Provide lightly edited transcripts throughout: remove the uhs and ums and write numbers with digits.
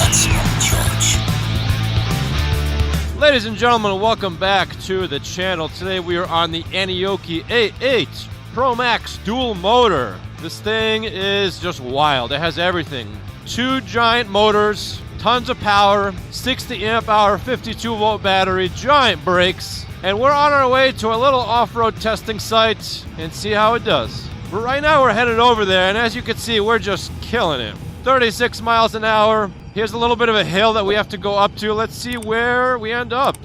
maxcharge. Ladies and gentlemen, welcome back to the channel. Today we are on the aniioki A8 Promax dual motor. This thing is just wild. It has everything. 2 giant motors, tons of power, 60 amp hour, 52 volt battery, giant brakes, and we're on our way to a little off-road testing site and see how it does. But right now we're headed over there, and as you can see, we're just killing it. 36 miles an hour. Here's a little bit of a hill that we have to go up to. Let's see where we end up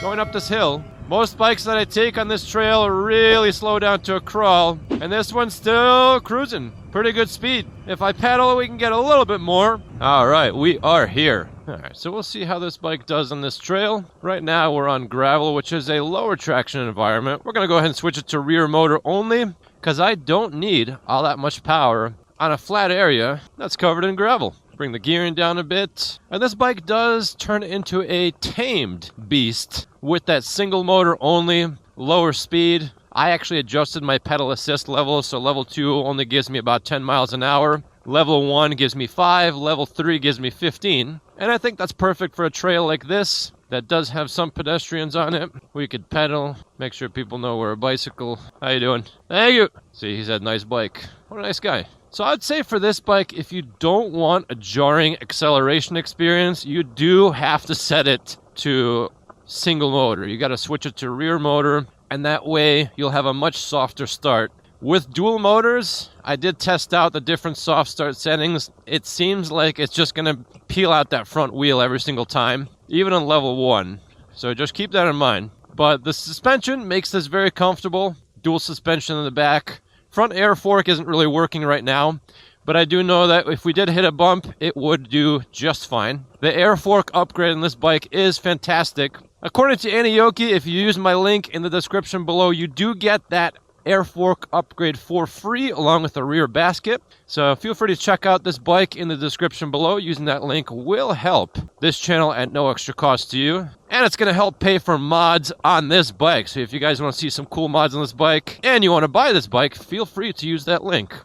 going up this hill. Most bikes that I take on this trail really slow down to a crawl, and this one's still cruising. Pretty good speed. If I pedal, we can get a little bit more. All right, we are here. All right, so we'll see how this bike does on this trail. Right now, we're on gravel, which is a lower traction environment. We're going to go ahead and switch it to rear motor only, because I don't need all that much power on a flat area that's covered in gravel. Bring the gearing down a bit. And this bike does turn into a tamed beast with that single motor only, lower speed. I actually adjusted my pedal assist level, so level 2 only gives me about 10 miles an hour. Level 1 gives me 5, level 3 gives me 15. And I think that's perfect for a trail like this that does have some pedestrians on it. We could pedal, make sure people know we're a bicycle. How you doing? Thank you. See, he said nice bike. What a nice guy. So I'd say for this bike, if you don't want a jarring acceleration experience, you do have to set it to single motor. You got to switch it to rear motor, and that way you'll have a much softer start. With dual motors, I did test out the different soft start settings. It seems like it's just going to peel out that front wheel every single time, even on level 1. So just keep that in mind. But the suspension makes this very comfortable. Dual suspension in the back. Front air fork isn't really working right now, but I do know that if we did hit a bump, it would do just fine. The air fork upgrade on this bike is fantastic. According to Aniioki, if you use my link in the description below, you do get that air fork upgrade for free along with the rear basket. So feel free to check out this bike in the description below. Using that link will help this channel at no extra cost to you. And it's going to help pay for mods on this bike. So if you guys want to see some cool mods on this bike and you want to buy this bike, feel free to use that link.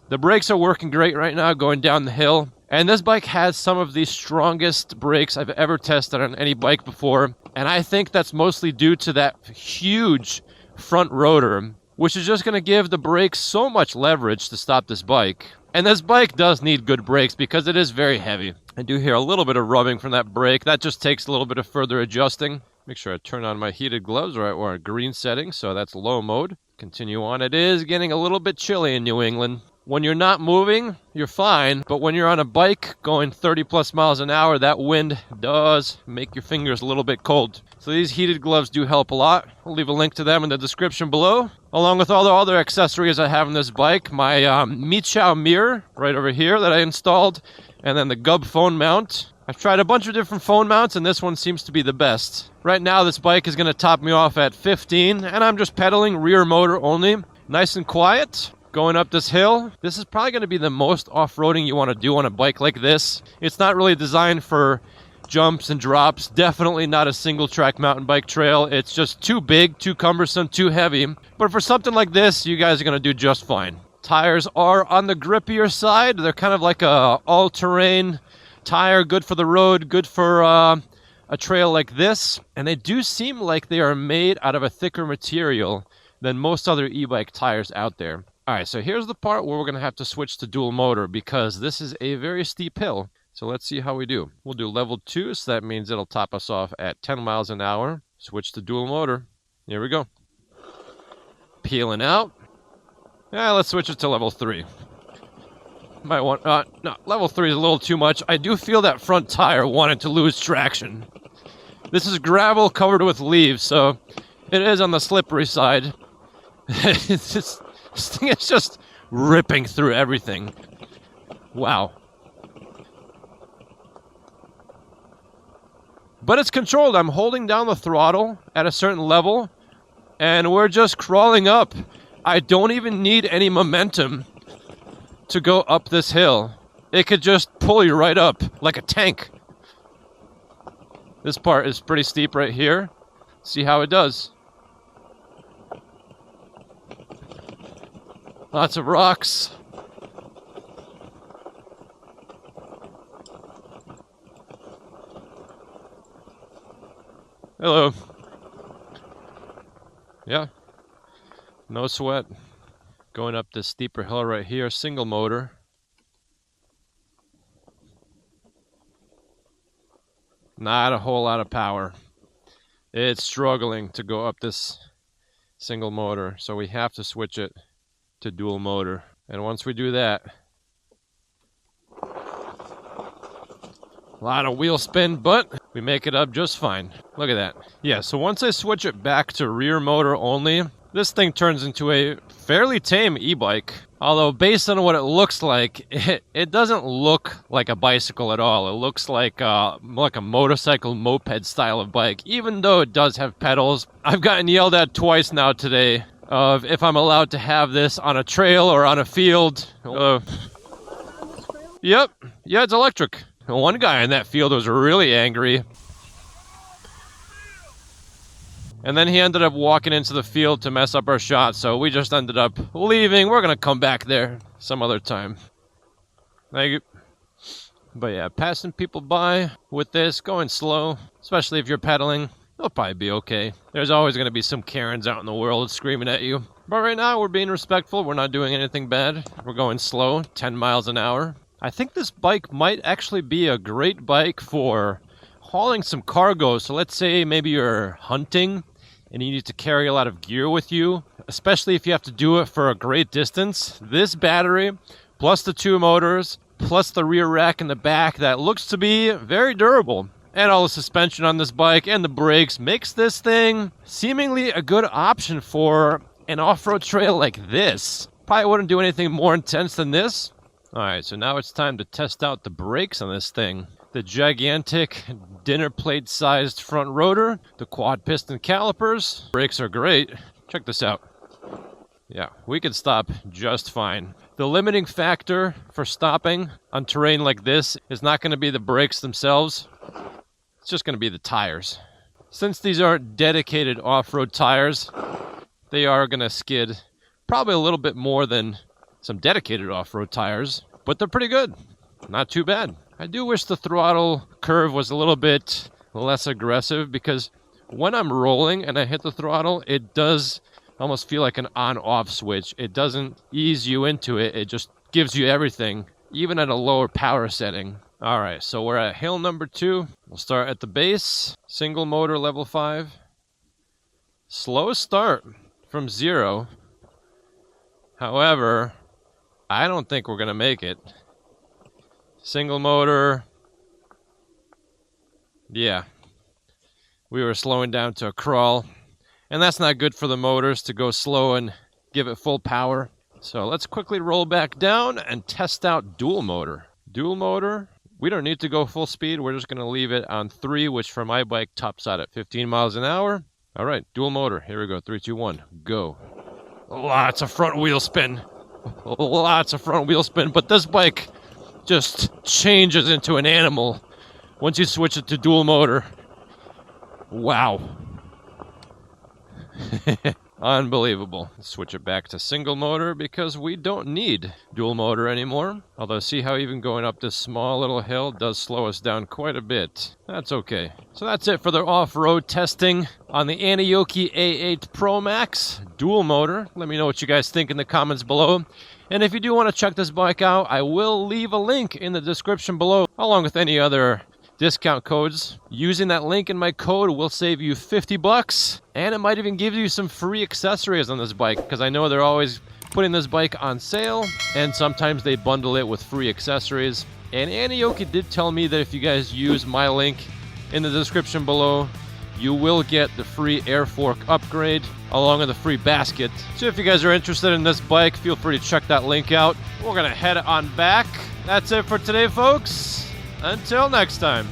The brakes are working great right now going down the hill. And this bike has some of the strongest brakes I've ever tested on any bike before. And I think that's mostly due to that huge front rotor, which is just going to give the brakes so much leverage to stop this bike. And this bike does need good brakes because it is very heavy. I do hear a little bit of rubbing from that brake. That just takes a little bit of further adjusting. Make sure I turn on my heated gloves. Right, we're on green setting, so that's low mode. Continue on. It is getting a little bit chilly in New England. When you're not moving, you're fine. But when you're on a bike going 30 plus miles an hour, that wind does make your fingers a little bit cold. So these heated gloves do help a lot. I'll leave a link to them in the description below, along with all the other accessories I have on this bike. My Michow mirror right over here that I installed, and then the Gub phone mount. I've tried a bunch of different phone mounts, and this one seems to be the best. Right now, this bike is going to top me off at 15, and I'm just pedaling rear motor only. Nice and quiet. Going up this hill. This is probably going to be the most off-roading you want to do on a bike like this. It's not really designed for jumps and drops. Definitely not a single-track mountain bike trail. It's just too big, too cumbersome, too heavy. But for something like this, you guys are going to do just fine. Tires are on the grippier side. They're kind of like a all-terrain tire, good for the road, good for a trail like this. And they do seem like they are made out of a thicker material than most other e-bike tires out there. Alright, so here's the part where we're going to have to switch to dual motor because this is a very steep hill. So let's see how we do. We'll do level 2, so that means it'll top us off at 10 miles an hour. Switch to dual motor. Here we go. Peeling out. Yeah, let's switch it to level 3. Might want, no, level 3 is a little too much. I do feel that front tire wanted to lose traction. This is gravel covered with leaves, so it is on the slippery side. It's just... This thing is just ripping through everything. Wow. But it's controlled. I'm holding down the throttle at a certain level, and we're just crawling up. I don't even need any momentum to go up this hill. It could just pull you right up like a tank. This part is pretty steep right here. See how it does. Lots of rocks. Hello. Yeah. No sweat. Going up this steeper hill right here, single motor. Not a whole lot of power. It's struggling to go up this single motor, so we have to switch it to dual motor. And once we do that, a lot of wheel spin, but we make it up just fine. Look at that. Yeah, so once I switch it back to rear motor only, this thing turns into a fairly tame e-bike. Although based on what it looks like, it doesn't look like a bicycle at all. It looks like a motorcycle moped style of bike, even though it does have pedals. I've gotten yelled at twice now today of if I'm allowed to have this on a trail or on a field. Yep, yeah, it's electric. One guy in that field was really angry. And then he ended up walking into the field to mess up our shot, so we just ended up leaving. We're going to come back there some other time. Thank you. But yeah, passing people by with this, going slow, especially if you're pedaling, they'll probably be okay. There's always going to be some Karens out in the world screaming at you. But right now, we're being respectful. We're not doing anything bad. We're going slow, 10 miles an hour. I think this bike might actually be a great bike for hauling some cargo. So let's say maybe you're hunting and you need to carry a lot of gear with you, especially if you have to do it for a great distance. This battery, plus the 2 motors, plus the rear rack in the back, that looks to be very durable. And all the suspension on this bike and the brakes makes this thing seemingly a good option for an off-road trail like this. Probably wouldn't do anything more intense than this. Alright, so now it's time to test out the brakes on this thing. The gigantic dinner plate sized front rotor, the quad piston calipers. Brakes are great. Check this out. Yeah, we can stop just fine. The limiting factor for stopping on terrain like this is not going to be the brakes themselves. It's just going to be the tires. Since these aren't dedicated off-road tires, they are going to skid probably a little bit more than some dedicated off-road tires, but they're pretty good. Not too bad. I do wish the throttle curve was a little bit less aggressive, because when I'm rolling and I hit the throttle, it does almost feel like an on-off switch. It doesn't ease you into it. It just gives you everything, even at a lower power setting. All right, so we're at hill number 2. We'll start at the base. Single motor level 5. Slow start from 0. However, I don't think we're going to make it. Single motor. Yeah. We were slowing down to a crawl. And that's not good for the motors to go slow and give it full power. So let's quickly roll back down and test out dual motor. Dual motor, we don't need to go full speed. We're just going to leave it on 3, which for my bike tops out at 15 miles an hour. All right, dual motor. Here we go. 3, 2, 1, go. Lots of front wheel spin. Lots of front wheel spin. But this bike just changes into an animal once you switch it to dual motor. Wow. Unbelievable. Switch it back to single motor because we don't need dual motor anymore. Although see how even going up this small little hill does slow us down quite a bit. That's okay. So that's it for the off-road testing on the Aniioki A8 Promax dual motor. Let me know what you guys think in the comments below. And if you do want to check this bike out, I will leave a link in the description below, along with any other discount codes. Using that link in my code will save you $50, and it might even give you some free accessories on this bike, because I know they're always putting this bike on sale, and sometimes they bundle it with free accessories. And Aniioki did tell me that if you guys use my link in the description below, you will get the free air fork upgrade along with a free basket. So if you guys are interested in this bike, feel free to check that link out. We're gonna head on back. That's it for today, folks. Until next time.